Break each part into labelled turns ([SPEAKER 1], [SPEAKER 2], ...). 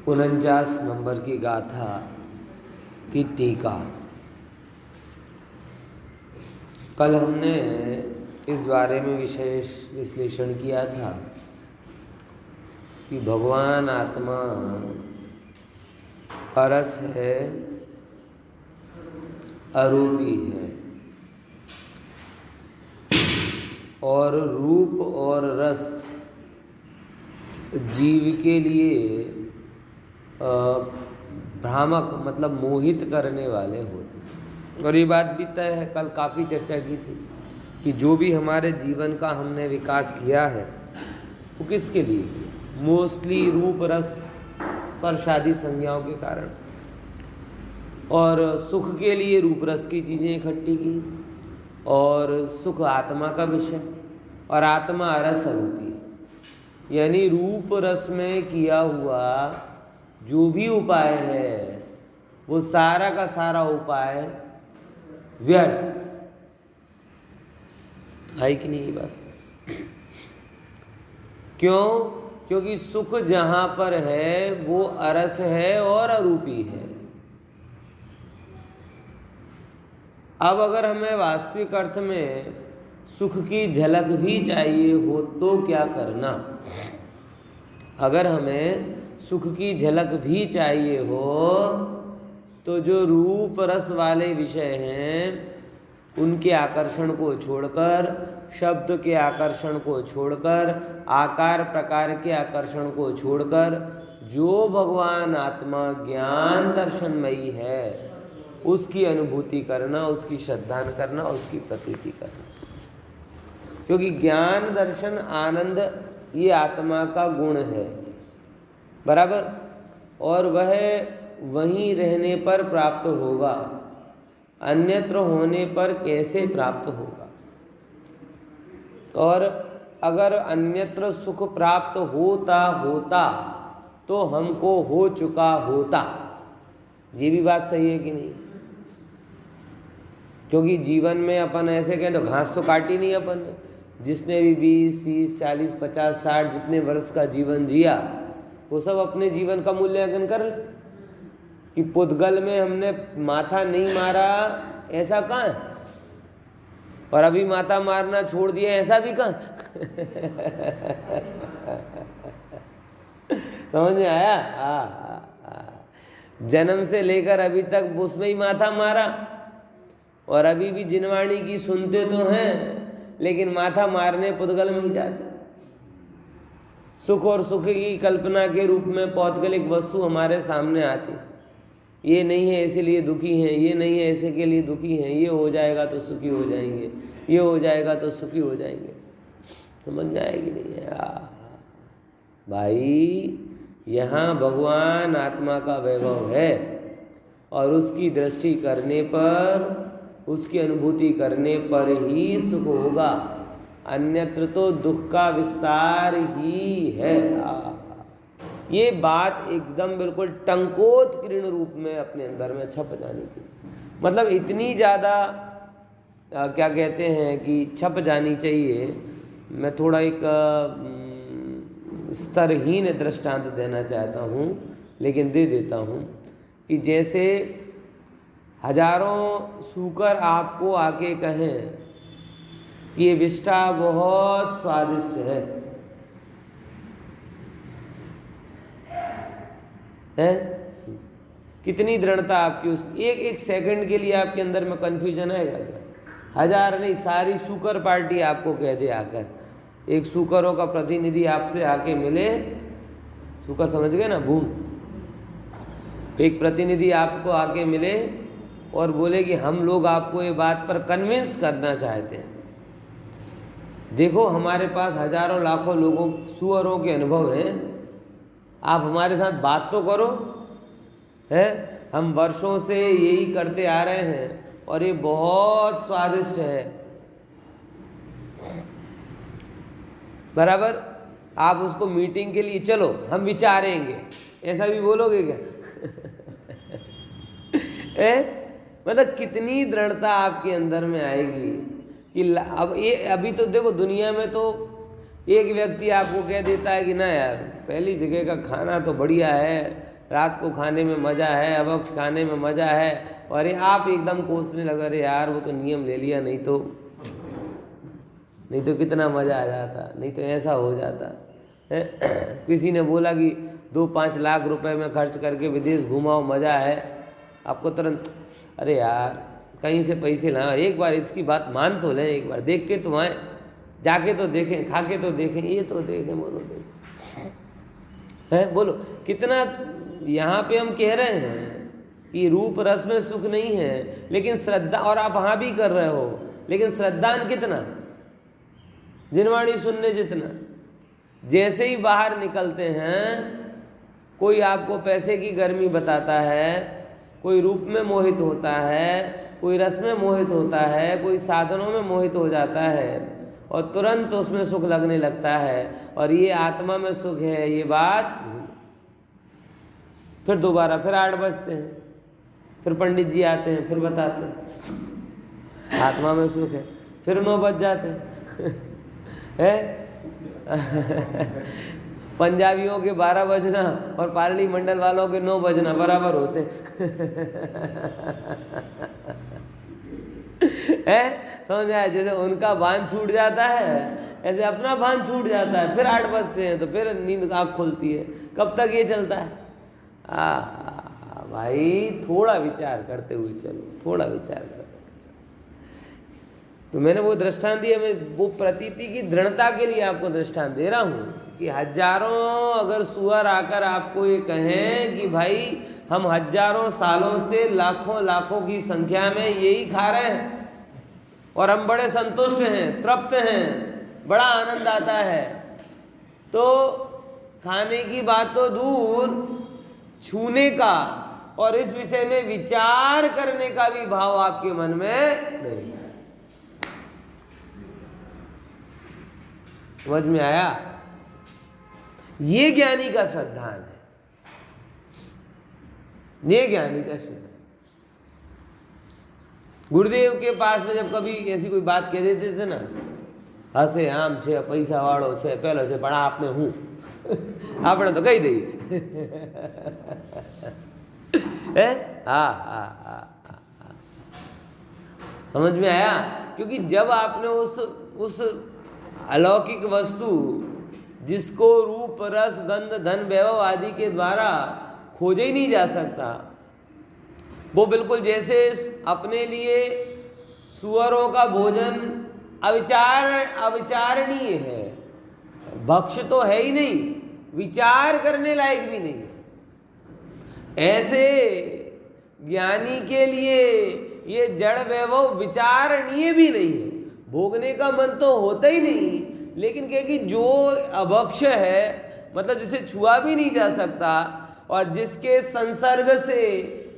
[SPEAKER 1] 49 number की गाथा की टीका। कल हमने इस बारे में विशेष विश्लेषण किया था कि भगवान आत्मा परस है, अरूपी है और रूप और रस जीव के लिए भ्रामक मतलब मोहित करने वाले होते हैं। और ये बात भी तय है, कल काफ़ी चर्चा की थी कि जो भी हमारे जीवन का हमने विकास किया है वो किसके लिए किया? मोस्टली रूप रस स्पर्श आदि संज्ञाओं के कारण, और सुख के लिए रूप रस की चीज़ें इकट्ठी की, और सुख आत्मा का विषय, और आत्मा रस अरूपी है। यानी रूप रस में किया हुआ जो भी उपाय है वो सारा का सारा उपाय व्यर्थ। है कि नहीं बस? क्यों? क्योंकि सुख जहाँ पर है वो अरस है और अरूपी है। अब अगर हमें वास्तविक अर्थ में सुख की झलक भी चाहिए हो तो क्या करना? अगर हमें सुख की झलक भी चाहिए हो तो जो रूप रस वाले विषय हैं उनके आकर्षण को छोड़कर, शब्द के आकर्षण को छोड़कर, आकार प्रकार के आकर्षण को छोड़कर, जो भगवान आत्मा ज्ञान दर्शनमयी है उसकी अनुभूति करना, उसकी श्रद्धा करना, उसकी प्रतीति करना। क्योंकि ज्ञान दर्शन आनंद ये आत्मा का गुण है, बराबर, और वह वहीं रहने पर प्राप्त होगा, अन्यत्र होने पर कैसे प्राप्त होगा? और अगर अन्यत्र सुख प्राप्त होता तो हमको हो चुका होता। ये भी बात सही है कि नहीं? क्योंकि जीवन में अपन ऐसे कहें तो घास तो काटी नहीं अपन ने। जिसने भी 20, 30, 40, 50, 60 जितने वर्ष का जीवन जिया वो सब अपने जीवन का मूल्यांकन कर ले कि पुद्गल में हमने माथा नहीं मारा ऐसा कहाँ है, और अभी माथा मारना छोड़ दिया ऐसा भी कहाँ? समझ में आया? जन्म से लेकर अभी तक उसमें ही माथा मारा, और अभी भी जिनवाणी की सुनते तो हैं लेकिन माथा मारने पुद्गल में ही जाते। सुख और सुख की कल्पना के रूप में पौद्गलिक वस्तु हमारे सामने आती। ये नहीं है इसीलिए दुखी हैं, ये नहीं है ऐसे के लिए दुखी हैं, ये हो जाएगा तो सुखी हो जाएंगे, ये हो जाएगा तो सुखी हो जाएंगे। समझ में आएगी नहीं है? भाई यहाँ भगवान आत्मा का वैभव है और उसकी दृष्टि करने पर, उसकी अनुभूति करने पर ही सुख होगा, अन्यत्र तो दुख का विस्तार ही है। ये बात एकदम बिल्कुल टंकोत्कीर्ण रूप में अपने अंदर में छप जानी चाहिए। मतलब इतनी ज़्यादा क्या कहते हैं कि छप जानी चाहिए। मैं थोड़ा एक स्तरहीन दृष्टांत देना चाहता हूँ, लेकिन दे देता हूँ कि जैसे हजारों सूकर आपको आके कहें कि ये विष्ठा बहुत स्वादिष्ट है, कितनी दृढ़ता आपकी उस एक सेकंड के लिए आपके अंदर में कंफ्यूजन आएगा क्या? हजार नहीं, सारी सूकर पार्टी आपको कह दे आकर, एक सूकरों का प्रतिनिधि आपसे आके मिले, सूकर समझ गए ना, भूम, एक प्रतिनिधि आपको आके मिले और बोले कि हम लोग आपको ये बात पर कन्विंस करना चाहते हैं। देखो हमारे पास हजारों लाखों लोगों सुअरों के अनुभव हैं, आप हमारे साथ बात तो करो, है? हम वर्षों से यही करते आ रहे हैं और ये बहुत स्वादिष्ट है, बराबर। आप उसको मीटिंग के लिए चलो हम विचारेंगे, ऐसा भी बोलोगे क्या? मतलब कितनी दृढ़ता आपके अंदर में आएगी कि अब ये अभी तो देखो दुनिया में तो एक व्यक्ति आपको कह देता है कि ना यार पहली जगह का खाना तो बढ़िया है,
[SPEAKER 2] रात को खाने में मज़ा है, अभक्ष खाने में मज़ा है, और आप एकदम कोसने लगे, अरे यार वो तो नियम ले लिया, नहीं तो कितना मज़ा आ जाता, नहीं तो ऐसा हो जाता है। किसी ने बोला कि 2-5 लाख रुपए में खर्च करके विदेश घुमाओ, मज़ा है, आपको तुरंत अरे यार कहीं से पैसे लाओ, एक बार इसकी बात मान तो लें, एक बार देख के तो आए, जाके तो देखें, खा के तो देखें, ये तो देखें, वो तो देखें, है बोलो कितना। यहाँ पे हम कह रहे हैं कि रूप रस में सुख नहीं है, लेकिन श्रद्धा, और आप वहाँ भी कर रहे हो, लेकिन श्रद्धान कितना, जिनवाणी सुनने जितना। जैसे ही बाहर निकलते हैं, कोई आपको पैसे की गर्मी बताता है, कोई रूप में मोहित होता है, कोई रस में मोहित होता है, कोई साधनों में मोहित हो जाता है, और तुरंत उसमें सुख लगने लगता है, और ये आत्मा में सुख है, ये बात। फिर दोबारा फिर 8 बजते हैं, फिर पंडित जी आते हैं, फिर बताते हैं आत्मा में सुख है, फिर 9 बज जाते हैं पंजाबियों के 12 बजना और पार्ली मंडल वालों के 9 बजना बराबर होते है। समझ आया? जैसे उनका भान छूट जाता है, ऐसे अपना भान छूट जाता है, फिर 8 बजते हैं तो फिर नींद आँख खुलती है। कब तक ये चलता है? भाई थोड़ा विचार करते हुए चलो, थोड़ा विचार करते हुए चलो। तो मैंने वो दृष्टांत दिया, मैं वो प्रतीति की दृढ़ता के लिए आपको दृष्टांत दे रहा हूँ कि हजारों अगर सुअर आकर आपको ये कहें कि भाई हम हजारों सालों से लाखों की संख्या में यही खा रहे हैं और हम बड़े संतुष्ट हैं, तृप्त हैं, बड़ा आनंद आता है, तो खाने की बात तो दूर, छूने का और इस विषय में विचार करने का भी भाव आपके मन में नहीं। समझ में आया? ये ज्ञानी का श्रद्धान है, ये ज्ञानी का श्रद्धान। गुरुदेव के पास में जब कभी ऐसी कोई बात कह देते थे ना, हसे आम छे, पैसा वाड़ो छे, पहले से पढ़ा आपने हूँ आपने तो कही दी समझ में आया? क्योंकि जब आपने उस अलौकिक वस्तु जिसको रूप रस गंध धन वैभव आदि के द्वारा खोजे ही नहीं जा सकता, वो बिल्कुल जैसे अपने लिए सुअरों का भोजन अविचारणीय है, भक्ष्य तो है ही नहीं, विचार करने लायक भी नहीं, ऐसे ज्ञानी के लिए ये जड़ वैभव विचारणीय भी नहीं है, भोगने का मन तो होता ही नहीं। लेकिन क्या कि जो अभक्ष्य है, मतलब जिसे छुआ भी नहीं जा सकता और जिसके संसर्ग से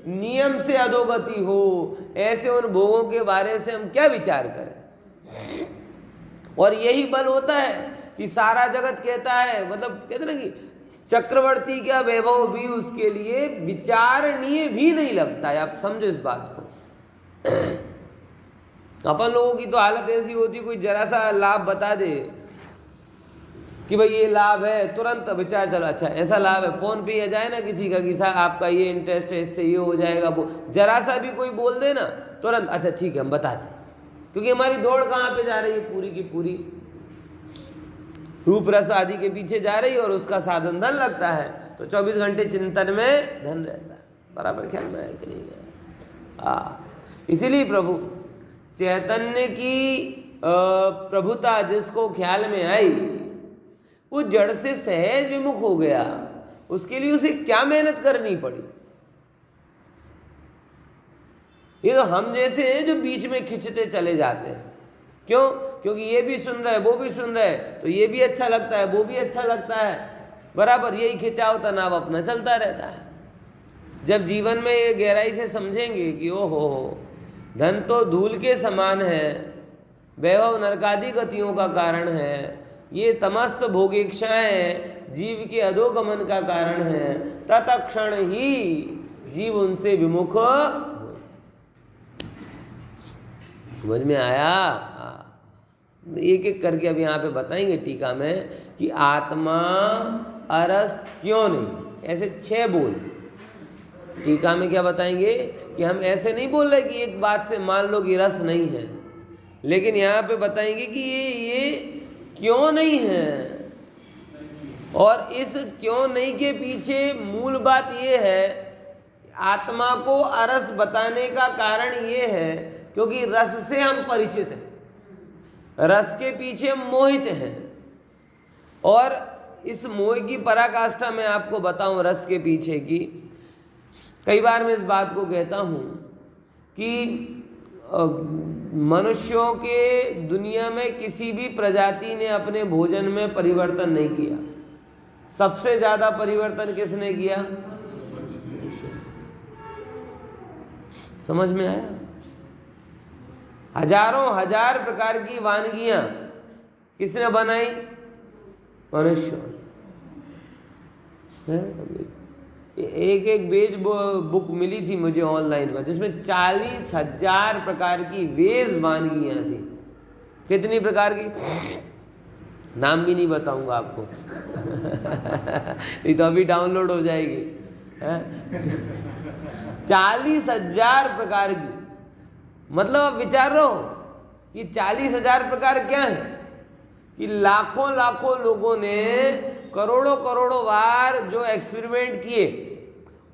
[SPEAKER 2] नियम से अधोगति हो, ऐसे उन भोगों के बारे से हम क्या विचार करें? और यही बल होता है कि सारा जगत कहता है, मतलब कहते ना कि चक्रवर्ती का वैभव भी उसके लिए विचारणीय भी नहीं लगता है। आप समझो इस बात को। अपन लोगों की तो हालत ऐसी होती है, कोई जरा सा लाभ बता दे कि भाई ये लाभ है, तुरंत विचार चलो, अच्छा ऐसा लाभ है, फोन पे आ जाए ना किसी का कि साहब आपका ये इंटरेस्ट है, इससे ये हो जाएगा, वो जरा सा भी कोई बोल दे ना, तुरंत अच्छा ठीक है हम बताते, क्योंकि हमारी दौड़ कहाँ पे जा रही है? पूरी की पूरी रूप रस आदि के पीछे जा रही है, और उसका साधन धन लगता है, तो 24 घंटे चिंतन में धन रहता है। बराबर ख्याल में है कि नहीं है? इसीलिए प्रभु चैतन्य की प्रभुता जिसको ख्याल में आई, वो जड़ से सहज विमुख हो गया, उसके लिए उसे क्या मेहनत करनी पड़ी? ये तो हम जैसे हैं जो बीच में खिंचते चले जाते हैं। क्यों? क्योंकि ये भी सुन रहा है, वो भी सुन रहा है, तो ये भी अच्छा लगता है, वो भी अच्छा लगता है, बराबर यही खिंचाव तनाव अपना चलता रहता है। जब जीवन में ये गहराई से समझेंगे कि ओहो धन तो धूल के समान है, वैभव नरकादि गतियों का कारण है, ये तमस्त भोगेक्षाएं जीव के अधोगमन का कारण है, तत्क्षण ही जीव उनसे विमुख हो। समझ में आया? एक एक करके अब यहाँ पे बताएंगे टीका में कि आत्मा अरस क्यों नहीं, ऐसे 6 बोल
[SPEAKER 1] टीका में क्या बताएंगे कि हम ऐसे नहीं बोल रहे कि एक बात से मान लो कि रस नहीं है, लेकिन यहाँ पे बताएंगे कि ये क्यों नहीं है, और इस क्यों नहीं के पीछे मूल बात ये है, आत्मा को अरस बताने का कारण ये है क्योंकि रस से हम परिचित हैं, रस के पीछे मोहित हैं। और इस मोह की पराकाष्ठा मैं आपको बताऊं रस के पीछे की, कई बार मैं इस बात को कहता हूं कि मनुष्यों के दुनिया में किसी भी प्रजाति ने अपने भोजन में परिवर्तन नहीं किया। सबसे ज्यादा परिवर्तन किसने किया? समझ में आया? हजारों हजार प्रकार की वानगियां किसने बनाई? मनुष्य। एक एक वेज बुक मिली थी मुझे ऑनलाइन पर, जिसमें 40,000 प्रकार की वेज वानगियां थी। कितनी प्रकार की? नाम भी नहीं बताऊंगा आपको ये तो अभी डाउनलोड हो जाएगी। 40,000 प्रकार की, मतलब अब विचार रहो कि 40,000 प्रकार क्या है कि लाखों लाखों लोगों ने करोड़ों करोड़ों बार जो एक्सपेरिमेंट किए,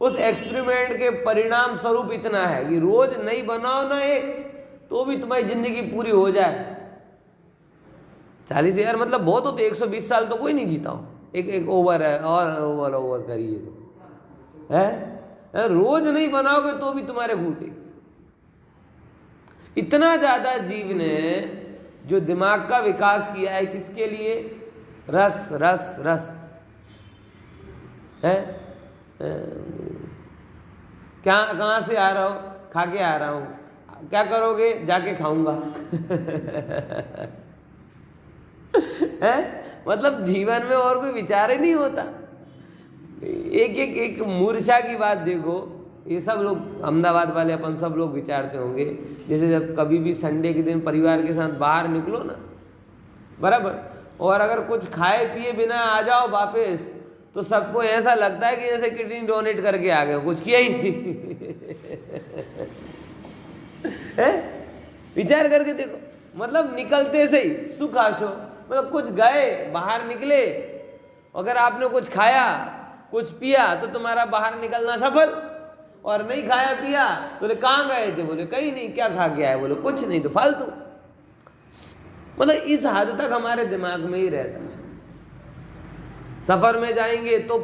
[SPEAKER 1] उस एक्सपेरिमेंट के परिणाम स्वरूप इतना है कि रोज नहीं बनाओ ना एक, तो भी तुम्हारी जिंदगी पूरी हो जाए। 40,000 मतलब बहुत होते, 120 साल तो कोई नहीं जीता हो। एक ओवर है, और ओवर करिए तो है, रोज नहीं बनाओगे तो भी तुम्हारे घूटे। इतना ज्यादा जीव ने जो दिमाग का विकास किया है, किसके लिए? रस रस रस है। क्या कहाँ से आ रहा हो? खा के आ रहा हूँ। क्या करोगे? जाके खाऊंगा है? मतलब जीवन में और कोई विचार ही नहीं होता। एक मूर्छा की बात देखो, ये सब लोग अहमदाबाद वाले अपन सब लोग विचारते होंगे, जैसे जब कभी भी संडे के दिन परिवार के साथ बाहर निकलो ना, बराबर, और अगर कुछ खाए पिए बिना आ जाओ वापस, तो सबको ऐसा लगता है कि जैसे किडनी डोनेट करके आ गए, कुछ किया ही नहीं है? विचार करके देखो, मतलब निकलते से ही सुख आशो, मतलब कुछ गए बाहर निकले, अगर आपने कुछ खाया कुछ पिया तो तुम्हारा बाहर निकलना सफल, और नहीं खाया पिया तो बोले कहाँ गए थे? बोले कहीं नहीं। क्या खा के आए? बोले कुछ नहीं, तो फालतू। मतलब इस हद तक हमारे दिमाग में ही रहता है। सफर में जाएंगे तो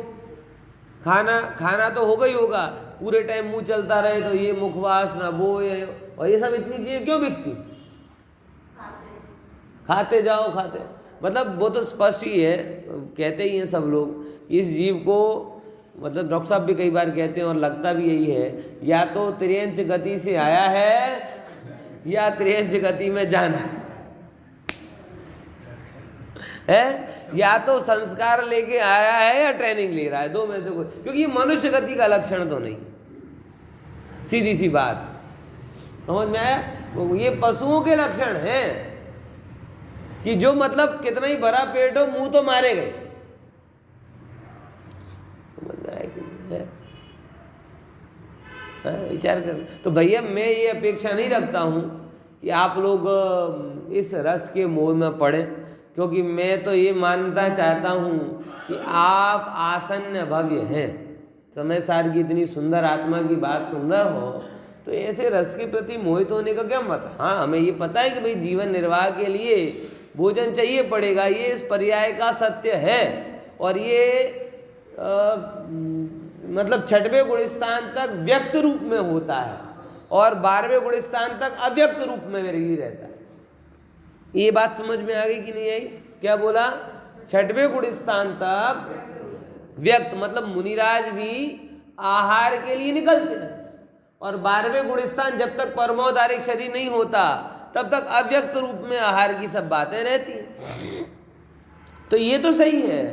[SPEAKER 1] खाना तो होगा ही होगा, पूरे टाइम मुंह चलता रहे तो ये मुखवास ना वो ये, और ये सब इतनी चीजें क्यों बिकती? खाते जाओ खाते, मतलब वो तो स्पष्ट ही है, कहते ही हैं सब लोग, इस जीव को, मतलब डॉक्टर साहब भी कई बार कहते हैं और लगता भी यही है, या तो त्रियंच गति से आया है या त्रियंच गति में जाना है, या तो संस्कार लेके आया है या ट्रेनिंग ले रहा है, दो में से कोई, क्योंकि ये मनुष्य गति का लक्षण तो नहीं है। सीधी सी बात, समझ में आया? ये पशुओं के लक्षण हैं कि जो मतलब कितना ही बड़ा पेट हो, मुंह तो मारे गए। समझ में आया कि नहीं? विचार कर। तो भैया मैं ये अपेक्षा नहीं रखता हूं कि आप लोग इस रस के मोह में पड़े, क्योंकि मैं तो ये मानता चाहता हूं कि आप आसन्न भव्य हैं। समय सार की इतनी सुंदर आत्मा की बात सुन रहे हो तो ऐसे रस के प्रति मोहित होने का क्या मतलब? हाँ, हमें ये पता है कि भाई जीवन निर्वाह के लिए भोजन चाहिए पड़ेगा, ये इस पर्याय का सत्य है, और ये मतलब 6वें गुणस्थान तक व्यक्त रूप में होता है और 12वें गुणस्थान तक अव्यक्त रूप में ही रहता है। ये बात समझ में आ गई कि नहीं आई? क्या बोला? 6वें गुणस्थान तक व्यक्त, मतलब मुनिराज भी आहार के लिए निकलते हैं, और 12वें गुणस्थान जब तक परमोधारिक शरीर नहीं होता तब तक अव्यक्त रूप में आहार की सब बातें रहती हैं। तो ये तो सही है,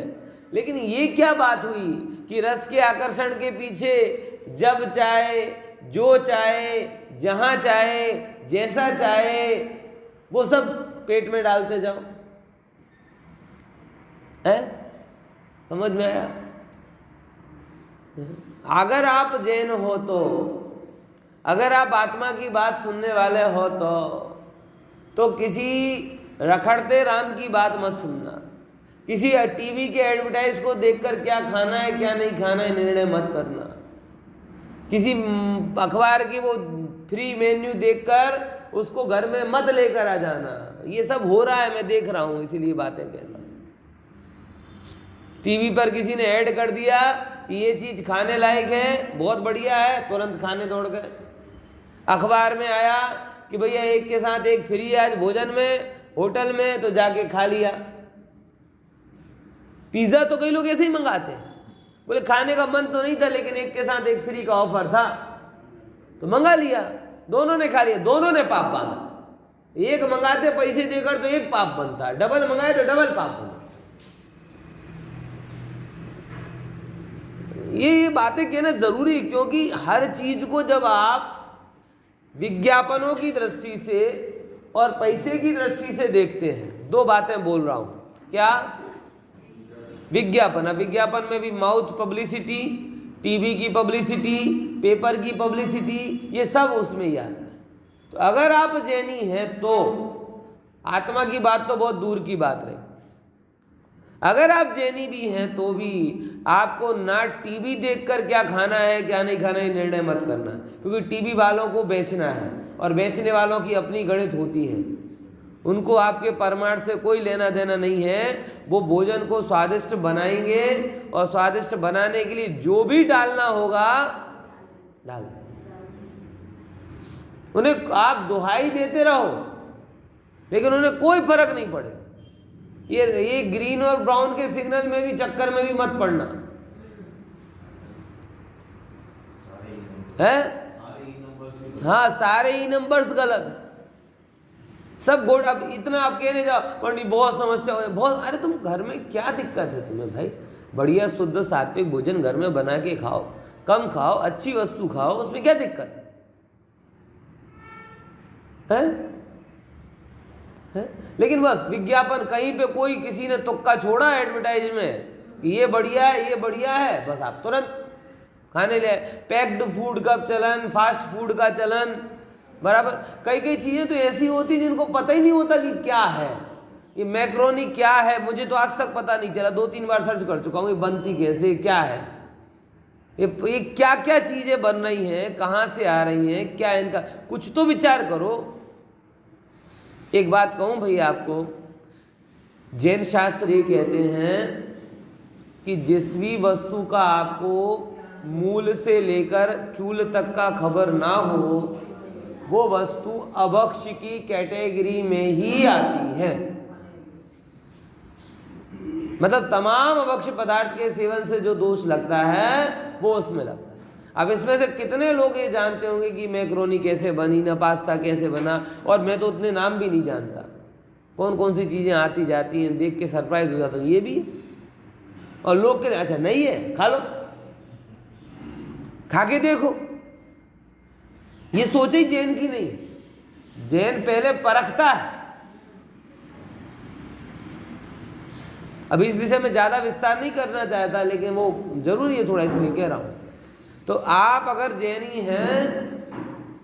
[SPEAKER 1] लेकिन ये क्या बात हुई कि रस के आकर्षण के पीछे जब चाहे, जो चाहे, जहां चाहे, जैसा चाहे वो सब पेट में डालते जाओ, है? समझ में आया? अगर आप जैन हो तो, अगर आप आत्मा की बात सुनने वाले हो तो किसी रखड़ते राम की बात मत सुनना। किसी टीवी के एडवर्टाइज को देखकर क्या खाना है क्या नहीं खाना है निर्णय मत करना। किसी अखबार की वो फ्री मेन्यू देखकर उसको घर में मत लेकर आ जाना। ये सब हो रहा है, मैं देख रहा हूँ, इसीलिए बातें कहता हूँ। टीवी पर किसी ने ऐड कर दिया कि ये चीज़ खाने लायक है, बहुत बढ़िया है, तुरंत खाने दौड़ गए। अखबार में आया कि भैया एक के साथ एक फ्री है आज भोजन में, होटल में, तो जाके खा लिया। पिज़्ज़ा तो कई लोग ऐसे ही मंगाते हैं, बोले खाने का मन तो नहीं था लेकिन एक के साथ एक फ्री का ऑफर था तो मंगा लिया, दोनों ने खा लिया, दोनों ने पाप बांधा। एक मंगाते पैसे देकर तो एक पाप बनता, डबल मंगाए तो डबल पाप बनता। ये बातें कहना जरूरी, क्योंकि हर चीज को जब आप विज्ञापनों की दृष्टि से और पैसे की दृष्टि से देखते हैं, दो बातें बोल रहा हूं। क्या? विज्ञापन, विज्ञापन में भी माउथ पब्लिसिटी, टीवी की पब्लिसिटी, पेपर की पब्लिसिटी, ये सब उसमें ही आता है। तो अगर आप जैनी हैं तो आत्मा की बात तो बहुत दूर की बात रही। अगर आप जैनी भी हैं तो भी आपको ना टीवी देखकर क्या खाना है क्या नहीं खाना है निर्णय मत करना, क्योंकि टीवी वालों को बेचना है और बेचने वालों की अपनी गणित होती है। उनको आपके परमार्थ से कोई लेना देना नहीं है। वो भोजन को स्वादिष्ट बनाएंगे और स्वादिष्ट बनाने के लिए जो भी डालना होगा डाल दें। उन्हें आप दुहाई देते रहो लेकिन उन्हें कोई फर्क नहीं पड़ेगा। ये ग्रीन और ब्राउन के सिग्नल में भी चक्कर में भी मत पड़ना है। हाँ, सारे ही नंबर्स गलत है, सब गोड। अब इतना आप कहने जाओ पंडित बहुत समस्या हो, बहुत, अरे तुम घर में क्या दिक्कत है तुम्हें भाई? बढ़िया शुद्ध सात्विक भोजन घर में बना के खाओ, कम खाओ, अच्छी वस्तु खाओ, उसमें क्या दिक्कत है? लेकिन बस विज्ञापन कहीं पे कोई किसी ने तुक्का छोड़ा एडवर्टाइज में कि ये बढ़िया है ये बढ़िया है, बस आप तुरंत खाने ले। पैक्ड फूड का चलन, फास्ट फूड का चलन, बराबर। कई कई चीज़ें तो ऐसी होती जिनको पता ही नहीं होता कि क्या है। ये मैक्रोनी क्या है मुझे तो आज तक पता नहीं चला, 2-3 बार सर्च कर चुका हूँ ये बनती कैसे, क्या है ये क्या क्या चीज़ें बन रही हैं, कहाँ से आ रही हैं, क्या इनका कुछ तो विचार करो। एक बात कहूँ भैया आपको, जैन शास्त्र ये कहते हैं कि जिस भी वस्तु का आपको मूल से लेकर चूल तक का खबर ना हो वो वस्तु अभक्ष की कैटेगरी में ही आती है। मतलब तमाम अभक्ष पदार्थ के सेवन से जो दोष लगता है वो उसमें लगता है। अब इसमें से कितने लोग ये जानते होंगे कि मैक्रोनी कैसे बनी, ना पास्ता कैसे बना, और मैं तो उतने नाम भी नहीं जानता, कौन कौन सी चीज़ें आती जाती हैं, देख के सरप्राइज हो जाता हूँ ये भी है। और लोग कहते अच्छा नहीं है खा लो, खा के देखो। ये सोच ही जैन की नहीं, जैन पहले परखता है। अभी इस विषय में ज़्यादा विस्तार नहीं करना चाहता, लेकिन वो जरूरी है थोड़ा, इसलिए कह रहा हूँ। तो आप अगर जैनी हैं,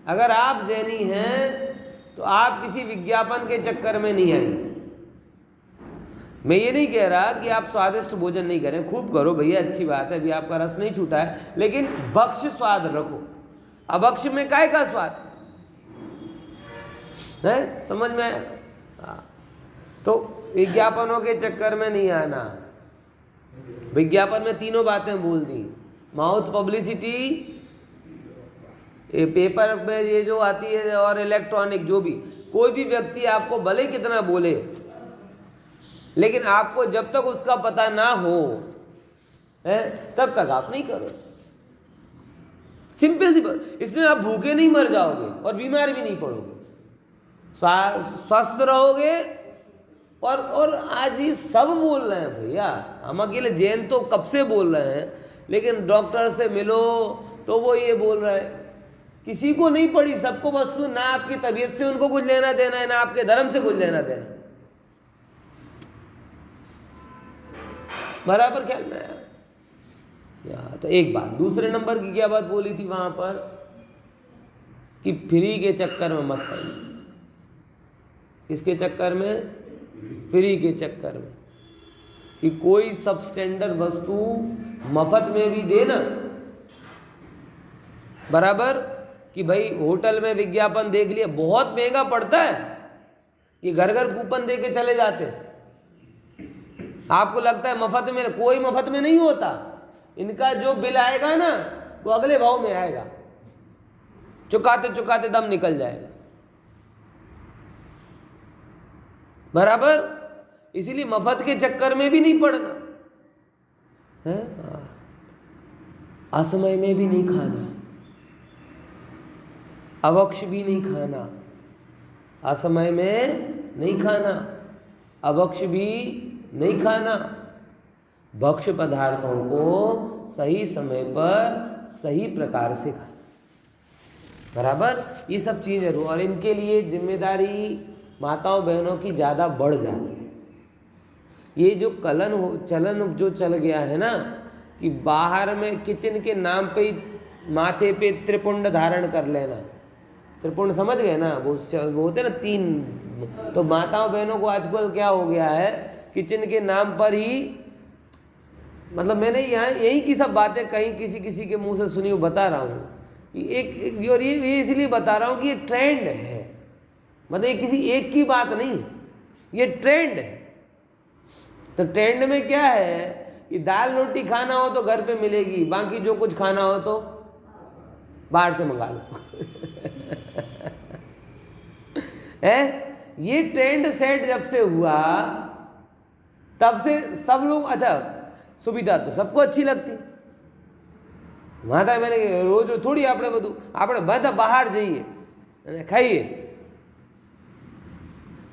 [SPEAKER 1] अगर आप जैनी हैं तो आप किसी विज्ञापन के चक्कर में नहीं आएंगे। मैं ये नहीं कह रहा कि आप स्वादिष्ट भोजन नहीं करें, खूब करो भैया, अच्छी बात है, अभी आपका रस नहीं छूटा है, लेकिन भक्ष स्वाद रखो। अभक्ष में काय का स्वाद है, समझ में आया? तो विज्ञापनों के चक्कर में नहीं आना। विज्ञापन में तीनों बातें बोल दी, माउथ पब्लिसिटी, पेपर में ये जो आती है, और इलेक्ट्रॉनिक जो भी। कोई भी व्यक्ति आपको भले कितना बोले, लेकिन आपको जब तक उसका पता ना हो है तब तक आप नहीं करो। सिंपल सी बात, इसमें आप भूखे नहीं मर जाओगे और बीमार भी नहीं पड़ोगे, स्वस्थ रहोगे। और आज ये सब बोल रहे हैं भैया, हम अकेले जैन तो कब से बोल रहे हैं, लेकिन डॉक्टर से मिलो तो वो ये बोल रहे हैं। किसी को नहीं पड़ी, सबको वस्तु, ना आपकी तबीयत से उनको कुछ लेना देना है, ना आपके धर्म से कुछ लेना देना। बराबर ख्याल में यार। तो एक बात, दूसरे नंबर की क्या बात बोली थी वहां पर कि फ्री के चक्कर में मत पड़िए। किसके चक्कर में? फ्री के चक्कर में, कि कोई सबस्टैंडर्ड वस्तु मफत में भी दे ना, बराबर, कि भाई होटल में विज्ञापन देख लिया, बहुत महंगा पड़ता है, ये घर घर कूपन दे के चले जाते हैं। आपको लगता है मफत में, कोई मफत में नहीं होता। इनका जो बिल आएगा ना वो अगले भाव में आएगा, चुकाते चुकाते दम निकल जाएगा, बराबर। इसीलिए मफत के चक्कर में भी नहीं पड़ना है, असमय में भी नहीं खाना, अवक्ष भी नहीं खाना, असमय में नहीं खाना, अवक्ष भी नहीं खाना। भक्ष पदार्थों को सही समय पर सही प्रकार से खाना, बराबर। ये सब चीज़ें और इनके लिए जिम्मेदारी माताओं बहनों की ज़्यादा बढ़ जाती है। ये जो चलन जो चल गया है ना, कि बाहर में किचन के नाम पे ही माथे पे त्रिपुंड धारण कर लेना। त्रिपुंड समझ गए ना, वो होते ना 3। तो माताओं बहनों को आजकल क्या हो गया है, किचन के नाम पर ही, मतलब मैंने यहाँ यही की सब बातें कहीं किसी के मुंह से सुनी, बता रहा हूँ कि एक और ये इसलिए बता रहा हूँ कि ये ट्रेंड है, मतलब ये किसी एक की बात नहीं, ये ट्रेंड है। तो ट्रेंड में क्या है कि दाल रोटी खाना हो तो घर पे मिलेगी, बाकी जो कुछ खाना हो तो बाहर से मंगा लो है। ये ट्रेंड सेट जब से हुआ तब से सब लोग, अच्छा सुविधा तो सबको अच्छी लगती, माता मैंने रोज थोड़ी આપણે બધું આપણે બધા બહાર જઈએ અને ખાઈએ।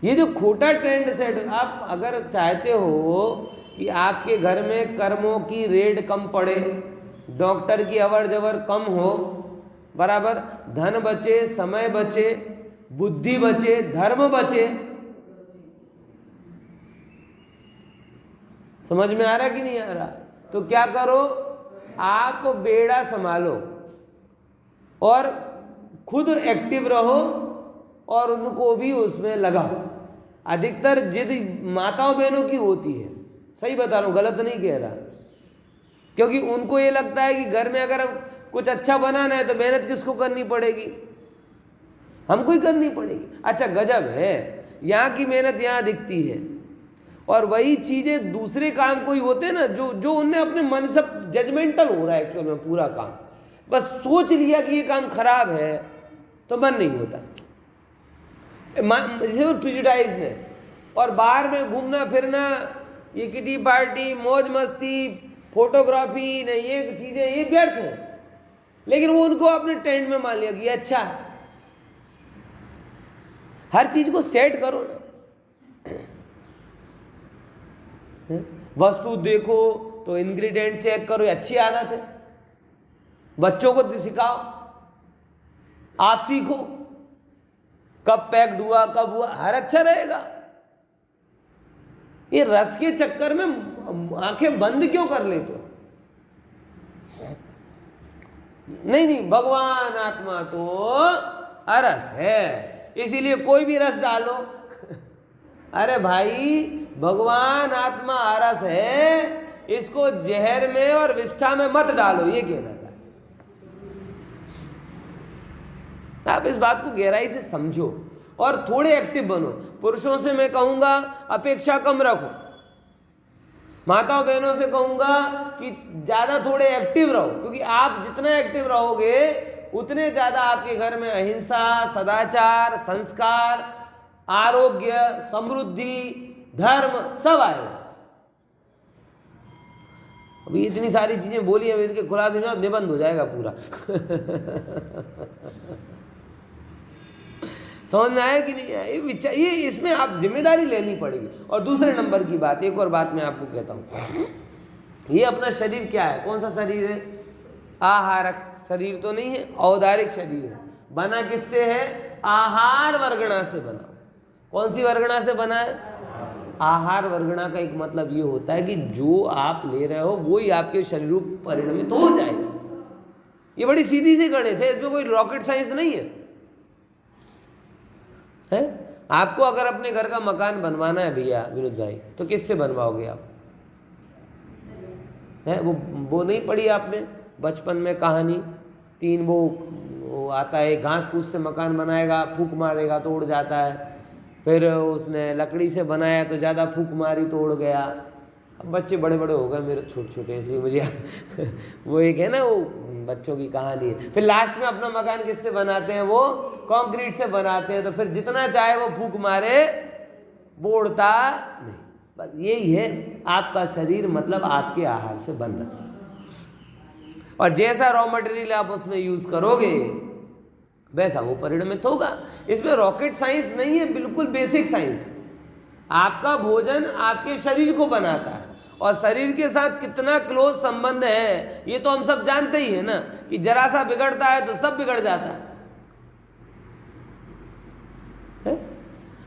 [SPEAKER 1] ये जो खोटा ट्रेंड सेट, आप अगर चाहते हो कि आपके घर में कर्मों की रेड कम पड़े, डॉक्टर की अवर जवर कम हो, बराबर, धन बचे, समय बचे, बुद्धि बचे, धर्म बचे, समझ में आ रहा कि नहीं आ रहा? तो क्या करो, आप बेड़ा संभालो और खुद एक्टिव रहो और उनको भी उसमें लगाओ। अधिकतर जिद माताओं बहनों की होती है, सही बता रहा हूँ, गलत नहीं कह रहा, क्योंकि उनको ये लगता है कि घर में अगर कुछ अच्छा बनाना है तो मेहनत किसको करनी पड़ेगी? हमको ही करनी पड़ेगी। अच्छा गजब है, यहाँ की मेहनत यहाँ दिखती है और वही चीज़ें दूसरे काम कोई होते हैं ना, जो उनने अपने मन से, जजमेंटल हो रहा है एक्चुअल में पूरा काम, बस सोच लिया कि ये काम खराब है तो मन नहीं होता, जैसे प्रिजुडाइजनेस। और बाहर में घूमना फिरना, ये किटी पार्टी, मौज मस्ती, फोटोग्राफी, नहीं ये चीज़ें ये व्यर्थ हैं, लेकिन वो उनको अपने ट्रेंड में मान लिया कि अच्छा, हर चीज को सेट करो ना। वस्तु देखो तो इंग्रेडिएंट चेक करो, ये अच्छी आदत है, बच्चों को सिखाओ, आप सीखो कब पैक्ड हुआ, कब हुआ, हर अच्छा रहेगा। ये रस के चक्कर में आंखें बंद क्यों कर लेते हो? नहीं, भगवान आत्मा तो अरस है, इसीलिए कोई भी रस डालो। अरे भाई, भगवान आत्मा अरस है, इसको जहर में और विष्ठा में मत डालो, ये कहना चाहिए। आप इस बात को गहराई से समझो और थोड़े एक्टिव बनो। पुरुषों से मैं कहूंगा अपेक्षा कम रखो, माताओं बहनों से कहूंगा कि ज्यादा थोड़े एक्टिव रहो, क्योंकि आप जितना एक्टिव रहोगे उतने ज्यादा आपके घर में अहिंसा, सदाचार, संस्कार, आरोग्य, समृद्धि, धर्म सब आएगा। अभी इतनी सारी चीजें बोली है, इनके खुलासे में निबंध हो जाएगा पूरा। समझ में आया कि नहीं आया? ये इसमें आप जिम्मेदारी लेनी पड़ेगी। और दूसरे नंबर की बात, एक और बात मैं आपको कहता हूँ, ये अपना शरीर क्या है? कौन सा शरीर है? आहारक शरीर तो नहीं है, औदारिक शरीर है। बना किससे है? आहार वर्गणा से बना। कौन सी वर्गणा से बना है? आहार वर्गणा का एक मतलब ये होता है कि जो आप ले रहे हो वो ही आपके शरीर रूप परिणमित हो जाए। ये बड़ी सीधी सी गणित है, इसमें कोई रॉकेट साइंस नहीं है? आपको अगर अपने घर का मकान बनवाना है भैया विनोद भाई, तो किससे बनवाओगे आप? है वो नहीं पढ़ी आपने बचपन में कहानी? 3 वो आता है, घास फूस से मकान बनाएगा, फूंक मारेगा तो उड़ जाता है। फिर उसने लकड़ी से बनाया तो ज़्यादा फूंक मारी तो उड़ गया। अब बच्चे बड़े बड़े हो गए मेरे, छोटे छोटे, इसलिए मुझे वो एक है ना, वो बच्चों की कहानी है। फिर लास्ट में अपना मकान किससे बनाते हैं? वो कंक्रीट से बनाते हैं। तो फिर जितना चाहे वो फूंक मारे, वो उड़ता नहीं। बस यही है आपका शरीर, मतलब आपके आहार से बन रहा है। और जैसा रॉ मटेरियल आप उसमें यूज करोगे वैसा वो परिणमित होगा। इसमें रॉकेट साइंस नहीं है, बिल्कुल बेसिक साइंस। आपका भोजन आपके शरीर को बनाता है, और शरीर के साथ कितना क्लोज संबंध है ये तो हम सब जानते ही है ना, कि जरा सा बिगड़ता है तो सब बिगड़ जाता है।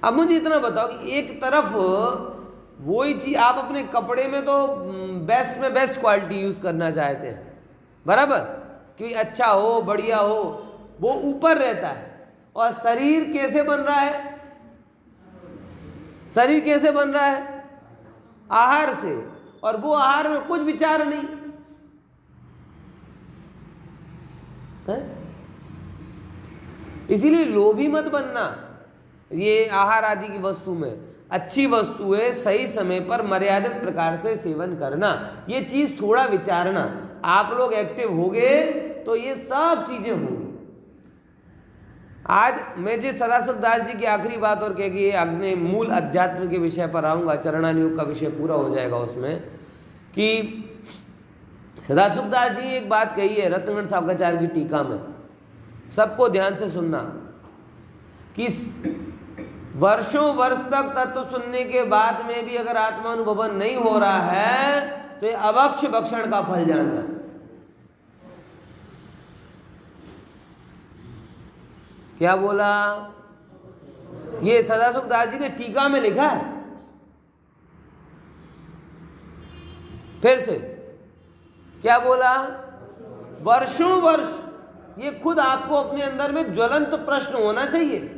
[SPEAKER 1] अब मुझे इतना बताओ कि एक तरफ वही चीज आप अपने कपड़े में तो बेस्ट में बेस्ट क्वालिटी यूज करना चाहते हैं, बराबर, कि अच्छा हो, बढ़िया हो, वो ऊपर रहता है। और शरीर कैसे बन रहा है? शरीर कैसे बन रहा है? आहार से। और वो आहार में कुछ विचार नहीं है? इसीलिए लोभी मत बनना। ये आहार आदि की वस्तु में अच्छी वस्तु है, सही समय पर मर्यादित प्रकार से सेवन करना, ये चीज थोड़ा विचारना। आप लोग एक्टिव होगे तो ये सब चीजें होंगी। आज मैं जिस सदाशिव दास जी की आखिरी बात और कह के अपने मूल अध्यात्म के विषय पर आऊँगा, चरणानुयोग का विषय पूरा हो जाएगा उसमें, कि सदाशिव दास जी एक बात कही है रत्नगण सावकाचार्य की टीका में, सबको ध्यान से सुनना, कि वर्षों वर्ष तक तत्व सुनने के बाद में भी अगर आत्मानुभवन नहीं हो रहा है तो ये अभक्ष भक्षण का फल जानना। क्या बोला? ये सदाशिव दास जी ने टीका में लिखा है। फिर से क्या बोला? वर्षों वर्ष। ये खुद आपको अपने अंदर में ज्वलंत प्रश्न होना चाहिए।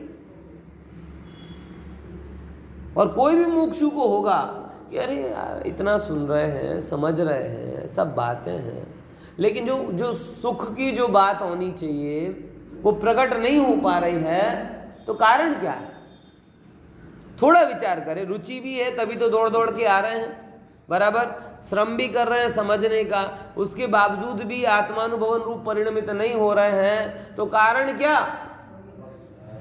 [SPEAKER 1] और कोई भी मुमुक्षु को होगा कि अरे यार इतना सुन रहे हैं, समझ रहे हैं, सब बातें हैं, लेकिन जो सुख की जो बात होनी चाहिए वो प्रकट नहीं हो पा रही है, तो कारण क्या है? थोड़ा विचार करें। रुचि भी है तभी तो दौड़ दौड़ के आ रहे हैं, बराबर, श्रम भी कर रहे हैं समझने का, उसके बावजूद भी आत्मानुभवन रूप परिणमित नहीं हो रहे हैं, तो कारण क्या?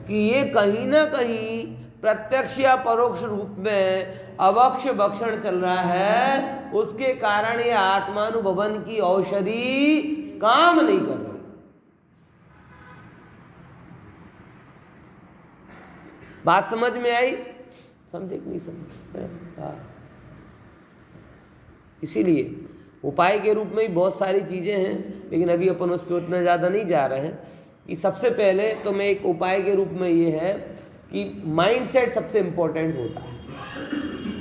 [SPEAKER 1] कि ये कहीं ना कहीं प्रत्यक्ष या परोक्ष रूप में अभक्ष भक्षण चल रहा है। उसके कारण ये आत्मानुभवन की औषधि काम नहीं कर रही। बात समझ में आई? समझे कि नहीं समझे? इसीलिए उपाय के रूप में भी बहुत सारी चीज़ें हैं, लेकिन अभी अपन उस पर उतना ज़्यादा नहीं जा रहे हैं। कि सबसे पहले तो मैं एक उपाय के रूप में ये है कि माइंडसेट सबसे इम्पोर्टेंट होता है।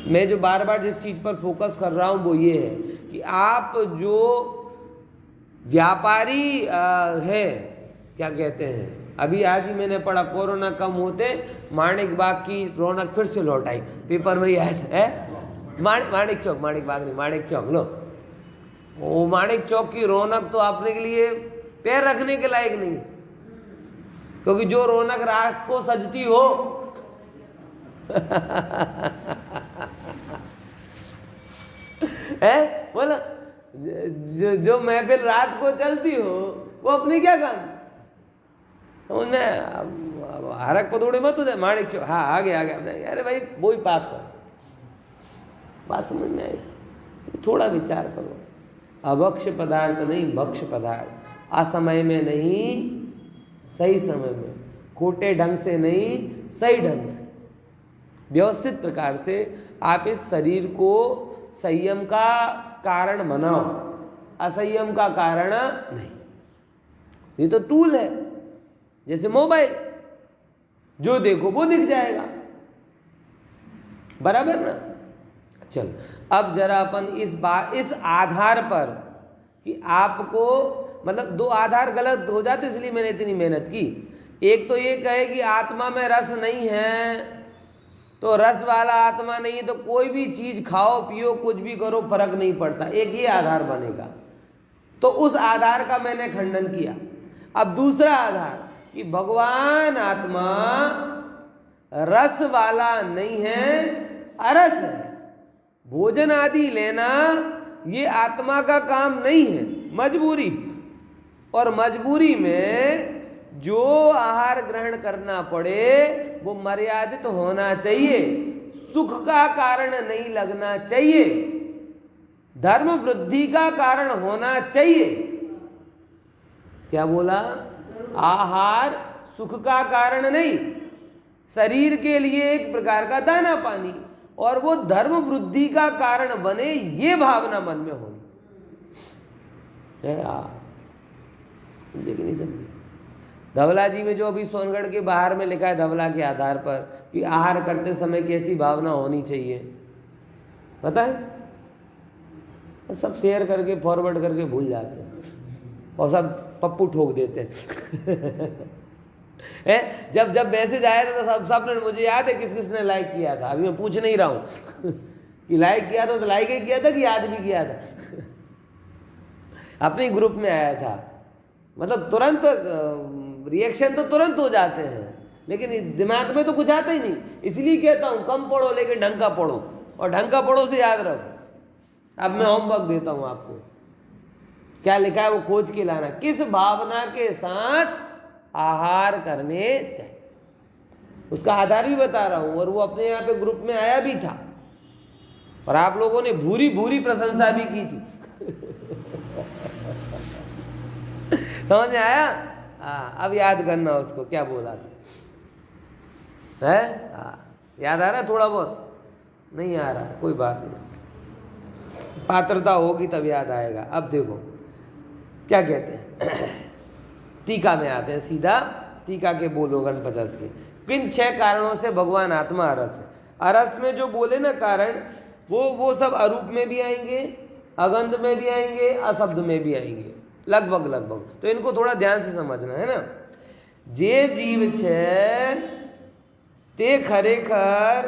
[SPEAKER 1] मैं जो बार बार जिस चीज़ पर फोकस कर रहा हूँ वो ये है कि आप जो व्यापारी है, क्या कहते हैं, अभी आज ही मैंने पढ़ा कोरोना कम होते माणिक बाग की रौनक फिर से लौट आई, पेपर में ही आया है। माणिक चौक, माणिक बाग नहीं, माणिक चौक। लो, वो माणिक चौक की रौनक तो आपने के लिए पैर रखने के लायक नहीं, क्योंकि जो रौनक रात को सजती हो है बोला, जो महफिल रात को चलती हो वो अपनी क्या काम? उनमें हरक पदोड़े मत हो जाए। माणिक चौक, हाँ आ गया। अरे भाई वो ही पाप कर। बात समझ में आई? थोड़ा विचार करो। अभक्ष पदार्थ नहीं, भक्ष पदार्थ। असमय में नहीं, सही समय में, खोटे ढंग से नहीं, सही ढंग से, व्यवस्थित प्रकार से आप इस शरीर को संयम का कारण बनाओ, असंयम का कारण नहीं। ये तो टूल है, जैसे मोबाइल, जो देखो वो दिख जाएगा, बराबर ना? चल, अब जरा अपन इस आधार पर कि आपको मतलब दो आधार गलत हो जाते इसलिए मैंने इतनी मेहनत की। एक तो ये कहे कि आत्मा में रस नहीं है, तो रस वाला आत्मा नहीं है तो कोई भी चीज़ खाओ पियो कुछ भी करो फर्क नहीं पड़ता, एक ये आधार बनेगा। तो उस आधार का मैंने खंडन किया। अब दूसरा आधार कि भगवान आत्मा रस वाला नहीं है, अरस है। भोजन आदि लेना ये आत्मा का काम नहीं है, मजबूरी। और मजबूरी में जो आहार ग्रहण करना पड़े वो मर्यादित होना चाहिए, सुख का कारण नहीं लगना चाहिए, धर्म वृद्धि का कारण होना चाहिए। क्या बोला? आहार सुख का कारण नहीं, शरीर के लिए एक प्रकार का दाना पानी, और वो धर्म वृद्धि का कारण बने, ये भावना मन में होनी चाहिए। समझे कि नहीं समझे? धवला जी में जो अभी सोनगढ़ के बाहर में लिखा है धवला के आधार पर कि आहार करते समय कैसी भावना होनी चाहिए, पता है? सब शेयर करके फॉरवर्ड करके भूल जाते हैं और सब पप्पू ठोक देते हैं। जब जब मैसेज आया था तो सबने, मुझे याद है किस किसने लाइक किया था, अभी मैं पूछ नहीं रहा हूँ कि लाइक किया था तो लाइक ही किया था कि याद भी किया था। अपने ग्रुप में आया था, मतलब तुरंत रिएक्शन तो तुरंत हो जाते हैं, लेकिन दिमाग में तो कुछ आता ही नहीं। इसलिए कहता हूँ कम पढ़ो लेकिन ढंग का पढ़ो, और ढंग का पढ़ो से याद रखो। अब मैं होमवर्क देता हूँ आपको, क्या लिखा है वो खोज के लाना, किस भावना के साथ आहार करने चाहिए, उसका आधार भी बता रहा हूँ। और वो अपने यहाँ पे ग्रुप में आया भी था और आप लोगों ने भूरी भूरी प्रशंसा भी की थी। समझ में आया? हाँ, अब याद करना उसको क्या बोला था, है? हाँ, याद आ रहा थोड़ा बहुत? नहीं आ रहा, कोई बात नहीं, पात्रता होगी तब याद आएगा। अब देखो क्या कहते हैं, टीका में आते हैं सीधा, टीका के बोलो गण 50 के। किन 6 कारणों से भगवान आत्मा अरस है? अरस में जो बोले ना कारण, वो सब अरूप में भी आएंगे, अगंध में भी आएंगे, अशब्द में भी आएंगे, लगभग। तो इनको थोड़ा ध्यान से समझना है ना। जे जीव छे ते खरेखर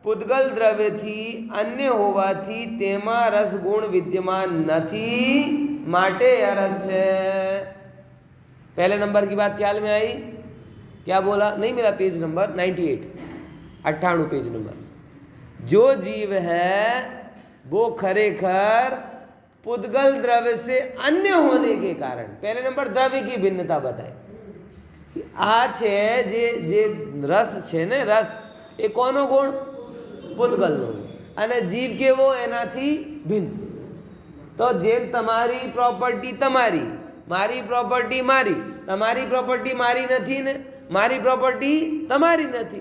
[SPEAKER 1] पुद्गल द्रव्य थी, अन्य होवाथी तेमा रस गुण विद्यमान नथी, माटे अरस है। पहले नंबर की बात ख्याल में आई? क्या बोला? नहीं मिला पेज नंबर 98, 98 पेज नंबर। जो जीव है वो खरेखर पुद्गल द्रव्य से अन्य होने के कारण, पहले नंबर द्रव्य की भिन्नता बताए कि आ छे जे रस छे ने, रस ए कोनो गुण? पुद्गल नो, અને જીવ કેવો એનાથી ભિન્ન। તો જેમ તમારી પ્રોપર્ટી તમારી, મારી પ્રોપર્ટી મારી, તમારી પ્રોપર્ટી મારી નથી ને મારી પ્રોપર્ટી તમારી નથી,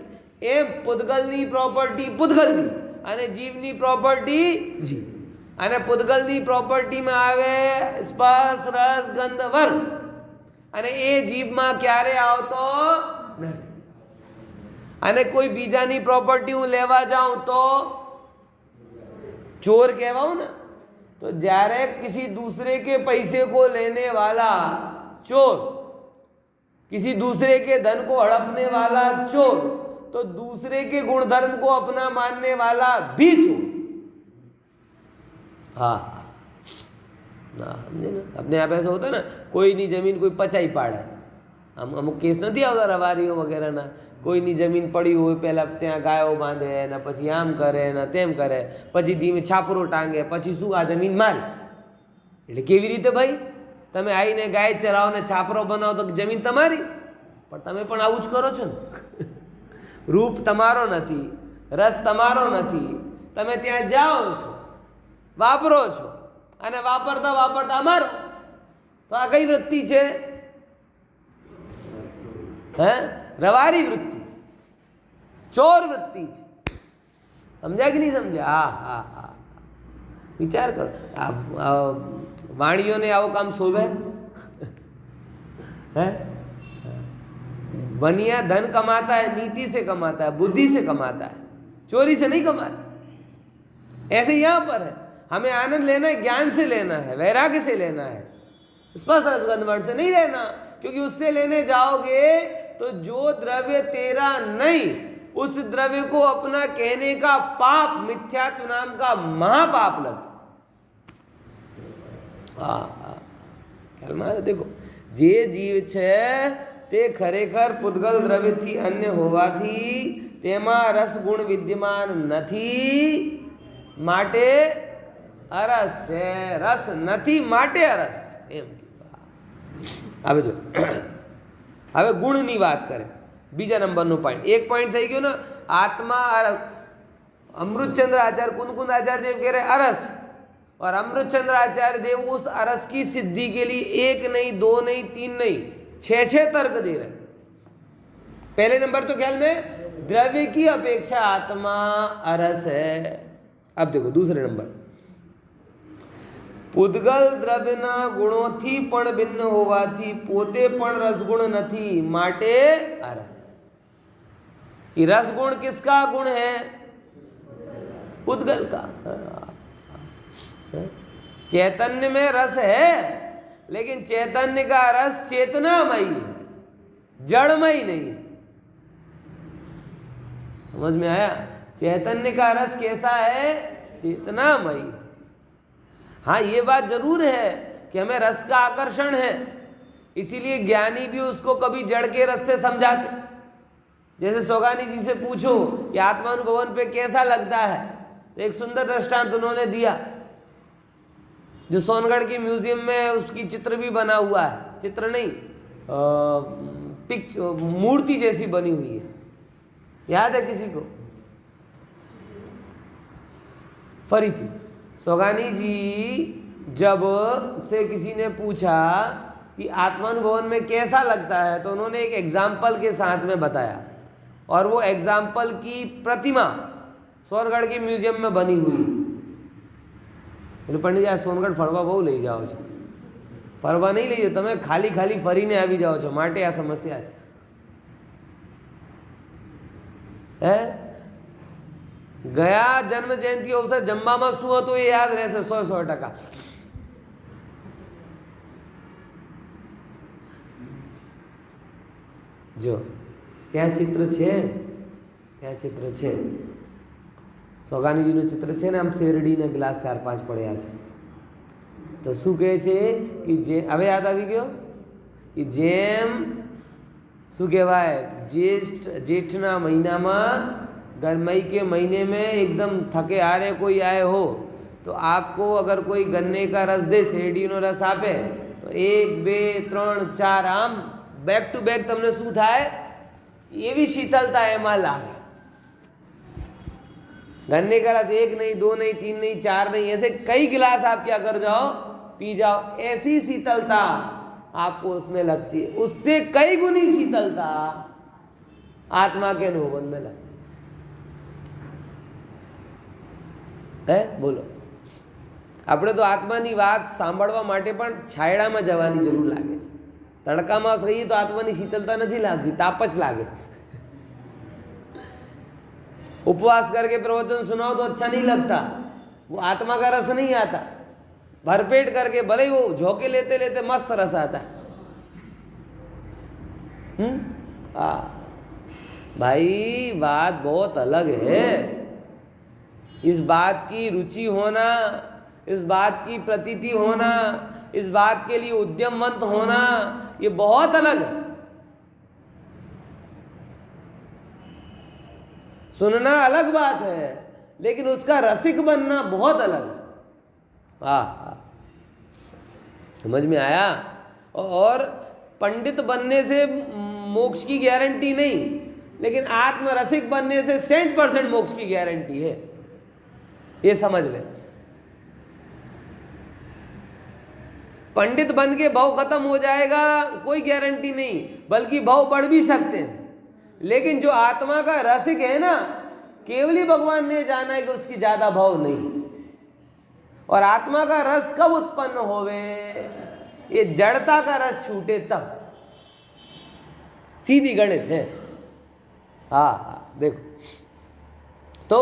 [SPEAKER 1] એમ પુદ્ગલની પ્રોપર્ટી પુદ્ગલની અને જીવની પ્રોપર્ટી જીવ। અને પુદ્ગલની પ્રોપર્ટીમાં આવે સ્પર્શ રસ ગંધ વર્ગ, અને એ જીવમાં ક્યારે આવતો નહીં। અને કોઈ બીજાની પ્રોપર્ટી હું લેવા જાઉં તો चोर कहवाऊं ना, तो जारे किसी दूसरे के पैसे को लेने वाला चोर, किसी दूसरे के धन को हड़पने वाला चोर, तो दूसरे के गुणधर्म को अपना मानने वाला भी चोर। हाँ, समझे ना? अपने यहाँ पे ऐसा होता है ना, कोई नहीं जमीन कोई पचाई पाड़े, हम अमुक केस नहीं आता रवारीओ वगैरह ना, कोईनी जमीन पड़ी हो पहला त्या गायो बांधे ने पछी आम करे ने तेम करे, पछी धीमे छापरो टांगे, पछी शू आ जमीन मारी। એટલે કેવી રીતે ભાઈ? તમે આવીને ગાય ચરાવો ને છાપરો બનાવો તો જમીન તમારી, પણ તમે પણ આવું જ કરો છો ને। રૂપ તમારો નથી, રસ તમારો નથી, તમે ત્યાં જાઓ છો, વાપરો છો, અને વાપરતા વાપરતા અમારો। તો આ કઈ વૃત્તિ છે? હે? रवारी वृत्ति, चोर वृत्ति। समझा कि नहीं समझा? हाँ हाँ हाँ, विचार करो। वाणियों ने आवो काम शोभे है? बनिया धन कमाता है, नीति से कमाता है, बुद्धि से कमाता है, चोरी से नहीं कमाता। ऐसे यहाँ पर है, हमें आनंद लेना है, ज्ञान से लेना है, वैराग्य से लेना है, स्पर्श रस गंध वर्ण से नहीं लेना। क्योंकि उससे लेने जाओगे तो जो द्रव्य तेरा नहीं, उस द्रव्य को अपना कहने का पाप, मिथ्यात्व नाम का महापाप लगे। ख्याल में देखो, जे जीव छे તે ખરેખર પૂતગલ દ્રવ્યથી અન્ય હોવાથી તેમાં રસ ગુણ વિદ્યમાન નથી, માટે અરસ છે, રસ નથી માટે અરસ એમ। હવે જો હવે ગુણની વાત કરે, બીજા નંબરનું પોઈન્ટ, એક પોઈન્ટ થઈ ગયો ને, આત્મા अमृतचंद्र आचार्य कुंद आचार्य देव कह रहे अरस, और अमृतचंद्र आचार्य देव उस अरस की सिद्धि के लिए एक नहीं, दो नहीं, तीन नहीं, 6 तर्क दे रहे। पहले नंबर तो ख्याल में द्रव्य की अपेक्षा आत्मा अरस है। अब देखो दूसरे नंबर, પૂતગલ દ્રવ્યના ગુણોથી પણ ભિન્ન હોવાથી પોતે પણ રસગુણ નથી, માટે અરસ। ये रसगुण किसका गुण है? पूतगल का। चैतन्य में रस है, लेकिन चैतन्य का रस चेतनामयी है, जड़मयी नहीं। समझ में आया? चैतन्य का रस कैसा है? चेतनामयी। हाँ, ये बात जरूर है कि हमें रस का आकर्षण है, इसीलिए ज्ञानी भी उसको कभी जड़ के रस से समझाते। जैसे सोगानी जी से पूछो कि आत्मानुभवन पे कैसा लगता है, तो एक सुंदर दृष्टांत उन्होंने दिया, जो सोनगढ़ की म्यूजियम में उसकी चित्र भी बना हुआ है, चित्र नहीं, मूर्ति जैसी बनी हुई है, याद है किसी को? फरी थी सोगानी जी जब से किसी ने पूछा कि आत्मानुभवन में कैसा लगता है, तो उन्होंने एक एग्जाम्पल के साथ में बताया, और वो एग्जाम्पल की प्रतिमा सोनगढ़ की म्यूजियम में बनी हुई। पंडित जी सोनगढ़ फरवा बहु लई जाओ छो, फरवा नहीं लई जाओ तमे, खाली खाली फरीने आवी जाओ छो, माटे आ समस्या छे। गया जन्म जयंती अवसर जमवामां शुं हतुं ए याद रहेशे 100%। जो ત્યાં ચિત્ર છે, ત્યાં ચિત્ર છે, સોગાનીજીનું ચિત્ર છે ને, આમ શેરડીના ગ્લાસ 4-5 પડ્યા છે, તો શું કહે છે કે જે હવે યાદ આવી ગયો કે જેમ શું કહેવાય, જેઠના મહિનામાં मई के महीने में एकदम थके हारे कोई आए हो, तो आपको अगर कोई गन्ने का रस दे, શેરડીનો રસ આપે, तो 1, 2, 3, 4 આમ બેક ટુ બેક તમને શું થાય? એવી શીતલતા એમાં લાગે। गन्ने का रस 1 नहीं, 2 नहीं, 3 नहीं, 4 नहीं, ऐसे कई गिलास आप क्या कर जाओ, पी जाओ, ऐसी शीतलता आपको उसमें लगती है। उससे कई गुनी शीतलता आत्मा के अनुभव में लगती है। बोलो, આપણે તો આત્માની વાત સાંભળવા માટે પણ છાયડામાં જવાની જરૂર લાગે છે। તડકામાં સહીએ તો આત્માની શીતલતા નથી લાગતી, તાપ જ લાગે। उपवास करके प्रवचन सुनाओ तो अच्छा नहीं लगता, वो आत्मा का रस नहीं आता। भरपेट करके भले वो झोंके लेते लेते मस्त रस आता है। भाई बात बहुत अलग है। इस बात की रुचि होना, इस बात की प्रतीति होना, इस बात के लिए उद्यमवंत होना, ये बहुत अलग है। सुनना अलग बात है, लेकिन उसका रसिक बनना बहुत अलग है। समझ में आया? और पंडित बनने से मोक्ष की गारंटी नहीं, लेकिन आत्मरसिक बनने से 100% मोक्ष की गारंटी है, ये समझ ले। पंडित बन के भाव खत्म हो जाएगा, कोई गारंटी नहीं, बल्कि भाव बढ़ भी सकते हैं। लेकिन जो आत्मा का रसिक है ना, केवल ही भगवान ने जाना है कि उसकी ज्यादा भाव नहीं। और आत्मा का रस कब उत्पन्न होवे? ये जड़ता का रस छूटे तब। सीधी गणित है। हाँ, देखो तो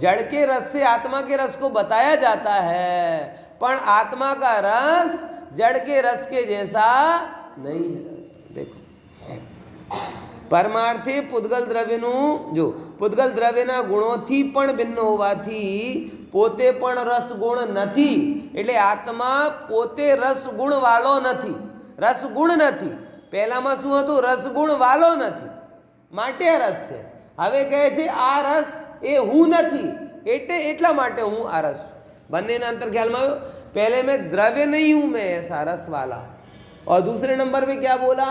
[SPEAKER 1] जड़ के रस से आत्मा के रस को बताया जाता है, पर आत्मा का रस जड़ के रस के जैसा नहीं है। देखो, परमार्थे पुद्गल द्रव्यનું जो પુદ્ગલ દ્રવ્યના ગુણોથી પણ ભિન્ન હોવાથી પોતે પણ રસ ગુણ નથી, એટલે આત્મા પોતે રસ ગુણ વાળો નથી, રસ ગુણ નથી। પહેલામાં શું હતું? રસ ગુણ વાળો નથી, માટે રસ છે। હવે કહે છે આ રસ એ હું નથી, એટલા માટે હું આ રસ છું। બંનેના અંતર ખ્યાલમાં આવ્યો? पहले मैं द्रव्य नहीं हूं, मैं ऐसा रस वाला। और दूसरे नंबर पे क्या बोला?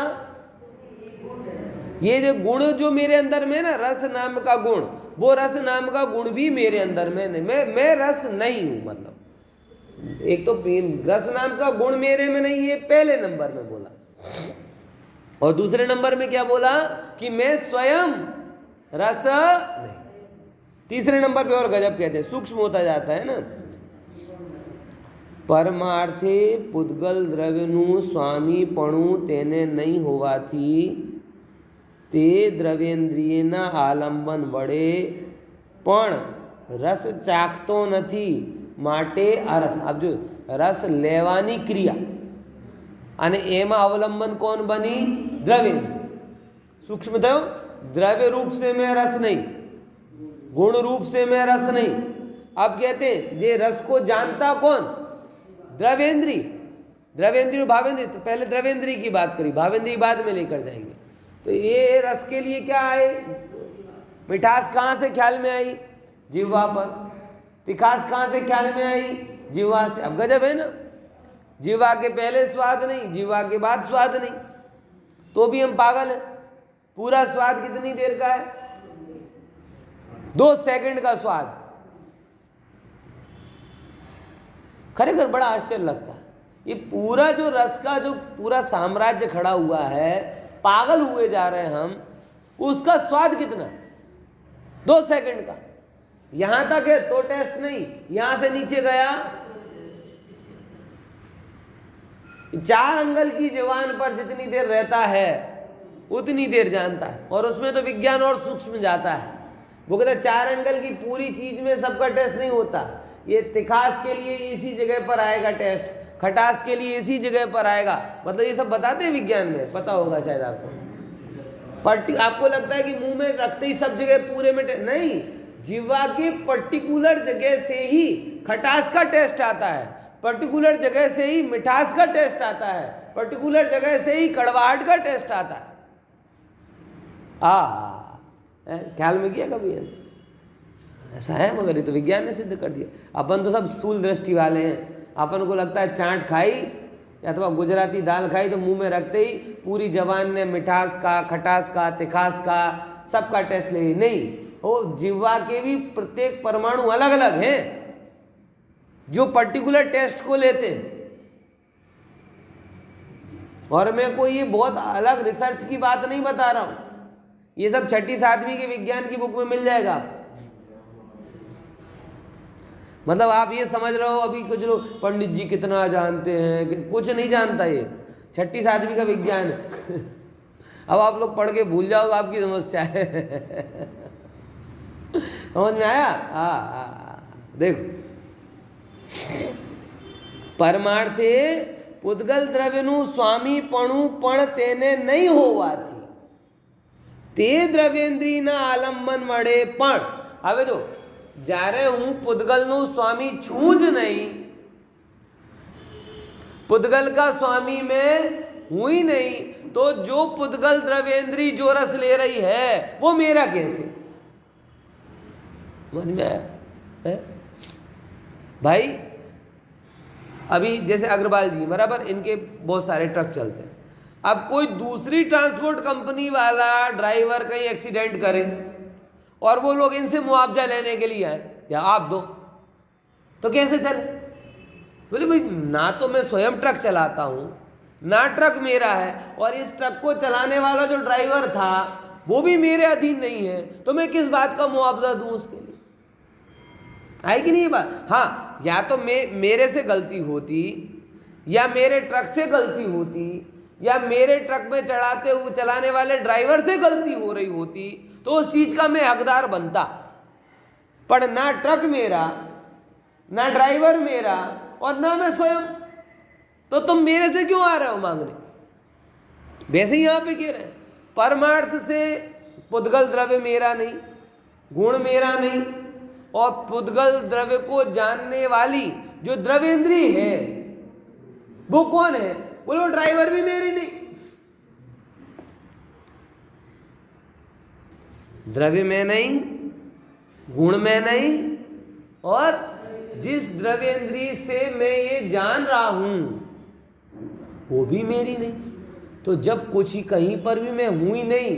[SPEAKER 1] ये जो गुण जो मेरे अंदर में ना, रस नाम का गुण, वो रस नाम का गुण भी मेरे अंदर में नहीं, मैं रस नहीं हूं। मतलब एक तो रस नाम का गुण मेरे में नहीं है, पहले नंबर में बोला। और दूसरे नंबर में क्या बोला? कि मैं स्वयं रस नहीं। तीसरे नंबर पे और गजब कहते हैं, सूक्ष्म होता जाता है ना। परमार्थे पुद्गल द्रव्यનું સ્વામીપણું તેને નહીં હોવાથી તે દ્રવ્યેન્દ્રિયના આલંબન વડે પણ રસ ચાખતો નથી, માટે આ રસ। આપ જો, રસ લેવાની ક્રિયા અને એમાં અવલંબન કોણ બની? દ્રવ્યેન્દ્રિય। सूक्ष्म थयो, द्रव्य रूप से मैं रस नहीं, गुण रूप से मैं रस नहीं। अब कहते हैं ये रस को जानता कौन? द्रव्येंद्री। द्रव्येंद्री और भावेंद्री, तो पहले द्रव्येंद्री की बात करी, भावेंद्री बाद में लेकर जाएंगे। तो ये रस के लिए क्या आए? मिठास कहाँ से ख्याल में आई? जिह्वा पर। तिखास कहाँ से ख्याल में आई? जिह्वा से। अब गजब है ना, जिह्वा के पहले स्वाद नहीं, जिह्वा के बाद स्वाद नहीं, तो भी हम पागल हैं। पूरा स्वाद कितनी देर का है? 2 सेकंड का स्वाद। खरेखर बड़ा आश्चर्य लगता है, ये पूरा जो रस का जो पूरा साम्राज्य खड़ा हुआ है, पागल हुए जा रहे हैं हम, उसका स्वाद कितना? 2 सेकंड का। यहां तक है तो टेस्ट नहीं, यहां से नीचे गया 4 अंगल की जवान पर जितनी देर रहता है उतनी देर जानता है। और उसमें तो विज्ञान और सूक्ष्म जाता है। वो कहता है 4 अंगल की पूरी चीज में सबका टेस्ट नहीं होता। ये तिखास के लिए इसी जगह पर आएगा टेस्ट, खटास के लिए इसी जगह पर आएगा। मतलब ये सब बताते हैं विज्ञान में, पता होगा शायद आपको। आपको लगता है कि मुंह में रखते ही सब जगह पूरे में नहीं, जिह्वा के पर्टिकुलर जगह से ही खटास का टेस्ट आता है, पर्टिकुलर जगह से ही मिठास का टेस्ट आता है, पर्टिकुलर जगह से ही कड़वाहट का टेस्ट आता है। ख्याल में किया कभी ऐसा है? मगर ये तो विज्ञान ने सिद्ध कर दिया। अपन तो सब स्थूल दृष्टि वाले हैं। अपन को लगता है चाट खाई अथवा गुजराती दाल खाई तो मुंह में रखते ही पूरी जबान ने मिठास का, खटास का, तिखास का, सबका टेस्ट ले। नहीं, वो जिह्वा के भी प्रत्येक परमाणु अलग अलग हैं जो पर्टिकुलर टेस्ट को लेते हैं। और मैं कोई ये बहुत अलग रिसर्च की बात नहीं बता रहा हूं, ये सब 6ठी 7वीं के विज्ञान की बुक में मिल जाएगा। मतलब आप ये समझ रहे हो अभी कुछ लोग पंडित जी कितना जानते हैं, कुछ नहीं जानता। ये 6ठी 7वीं का विज्ञान है। अब आप लोग पढ़ के भूल जाओ, आपकी समस्या है। समझ में आया? देखो, परमार्थे पुद्गल द्रव्यનું સ્વામીપણું પણ તેને નહીં હોવાથી તે દ્રવ્યેન્દ્રિયના આલંબન વડે પણ। હવે જો, જ્યારે હું પુદ્ગલનું સ્વામી છું જ નહીં, पुद्गल का स्वामी मैं हूं ही नहीं, तो जो पुद्गल द्रव्येंद्री जो रस ले रही है वो मेरा कैसे? समझ में आया है? भाई अभी जैसे अग्रवाल जी बराबर, इनके बहुत सारे ट्रक चलते हैं। अब कोई दूसरी ट्रांसपोर्ट कंपनी वाला ड्राइवर कहीं एक्सीडेंट करे और वो लोग इनसे मुआवजा लेने के लिए आए, या आप दो, तो कैसे चले? बोले भाई, ना तो मैं स्वयं ट्रक चलाता हूँ, ना ट्रक मेरा है, और इस ट्रक को चलाने वाला जो ड्राइवर था वो भी मेरे अधीन नहीं है, तो मैं किस बात का मुआवजा दूं उसके लिए? है कि नहीं ये बात? हाँ, या तो मेरे से गलती होती, या मेरे ट्रक से गलती होती, या मेरे ट्रक में चलाने वाले ड्राइवर से गलती हो रही होती, तो उस चीज का मैं हकदार बनता। पर ना ट्रक मेरा, ना ड्राइवर मेरा, और ना मैं स्वयं, तो तुम मेरे से क्यों आ रहे हो मांगने? वैसे ही यहां पे कह रहे हैं, परमार्थ से पुद्गल द्रव्य मेरा नहीं, गुण मेरा नहीं, और पुद्गल द्रव्य को जानने वाली जो द्रव्येंद्रिय है वो कौन है? बोलो ड्राइवर भी मेरी नहीं। द्रव्य में नहीं, गुण में नहीं, और जिस द्रव्येंद्रिय से मैं ये जान रहा हूं वो भी मेरी नहीं। तो जब कुछ ही कहीं पर भी मैं हूं ही नहीं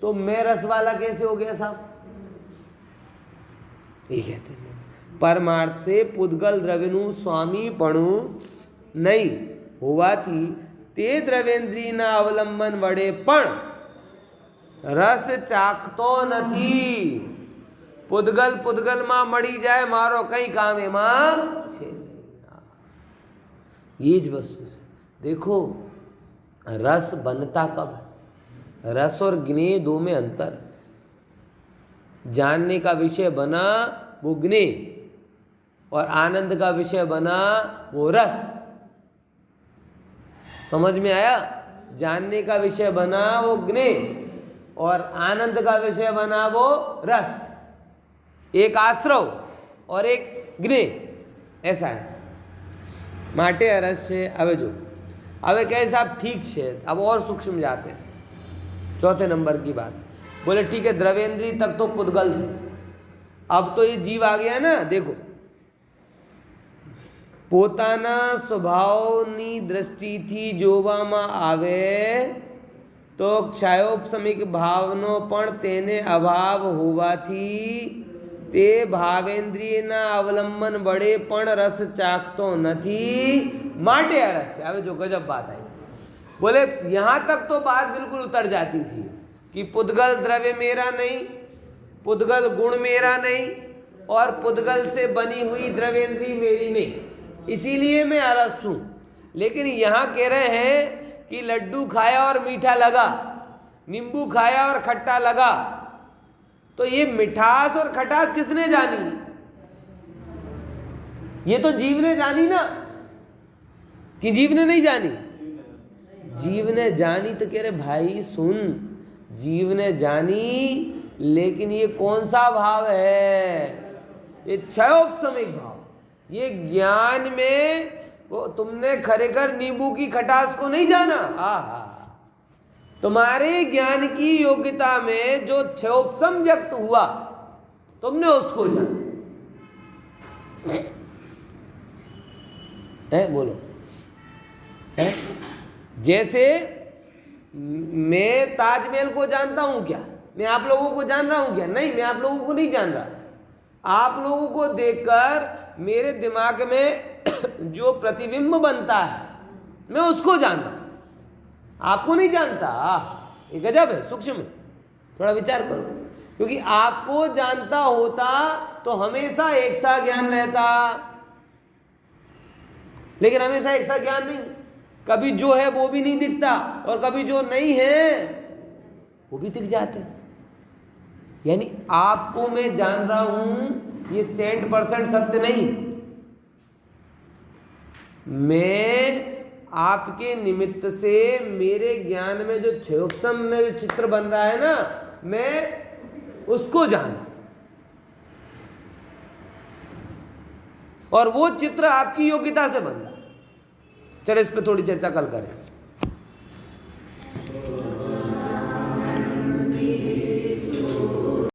[SPEAKER 1] तो मैं रस वाला कैसे हो गया साहब? ये कहते हैं परमार्थ से पुद्गल द्रव्यनु स्वामी पणु नहीं होवाથી તે દ્રવ્યેન્દ્રિયના અવલંબન વડે પણ રસ ચાખતો નથી। પુદ્ગલ પુદ્ગલમાં મળી જાય, મારો કઈ કામ એમાં છે નહીં। ये ज वस्तु है। देखो रस बनता कब है? रस और ज्ञेय दो में अंतर है। जानने का विषय बना वो ज्ञेय, और आनंद का विषय बना वो रस। समझ में आया? जानने का विषय बना वो ज्ञेय और आनंद का विषय बना वो रस। एक आश्रव और एक ज्ञेय, ऐसा है। माटे रस है। હવે જો હવે કહે સાહેબ ठीक है, अब और सूक्ष्म जाते हैं। चौथे नंबर की बात बोले ठीक है द्रव्येंद्रिय तक तो पुद्गल थे, अब तो ये जीव आ गया ना। देखो પોતાના સ્વભાવની દ્રષ્ટિથી જોવામાં આવે તો ક્ષયોપશમિક ભાવનો પણ તેને અભાવ હોવાથી તે ભાવેન્દ્રિયના અવલંબન વડે પણ રસ ચાખતો નથી, માટે અરસ છે। હવે જો गजब बात आई। बोले यहाँ तक तो बात बिल्कुल उतर जाती थी कि पुद्गल द्रव्य मेरा नहीं, पुद्गल गुण मेरा नहीं, और पुद्गल से बनी हुई द्रव्येंद्रिय मेरी नहीं, इसीलिए मैं अरस हूँ। लेकिन यहाँ कह रहे हैं कि लड्डू खाया और मीठा लगा, नींबू खाया और खट्टा लगा, तो ये मिठास और खटास किसने जानी? ये तो जीव ने जानी ना, कि जीव ने नहीं जानी? जीव ने जानी। तो कह रहे भाई सुन, जीव ने जानी, लेकिन ये कौन सा भाव है? ये क्षयोपशमिक भाव। ये ज्ञान में वो तुमने खरेखर नींबू की खटास को नहीं जाना। तुम्हारे ज्ञान की योग्यता में जो क्षयोपशम व्यक्त हुआ तुमने उसको जाना है। बोलो है? जैसे मैं ताजमहल को जानता हूं क्या? मैं आप लोगों को जान रहा हूं क्या? नहीं, मैं आप लोगों को नहीं जान रहा। आप लोगों को देखकर मेरे दिमाग में जो प्रतिबिंब बनता है मैं उसको जानता हूं, आपको नहीं जानता। ये गजब है, सूक्ष्म है, थोड़ा विचार करो। क्योंकि आपको जानता होता तो हमेशा एक सा ज्ञान रहता, लेकिन हमेशा एक सा ज्ञान नहीं। कभी जो है वो भी नहीं दिखता और कभी जो नहीं है वो भी दिख जाते। यानी आपको मैं जान रहा हूं ये 100% सत्य नहीं। मैं आपके निमित्त से मेरे ज्ञान में जो क्षयोपशम में जो चित्र बन रहा है ना, मैं उसको जाना, और वो चित्र आपकी योग्यता से बन रहा। चलो इस पे थोड़ी चर्चा कल करें।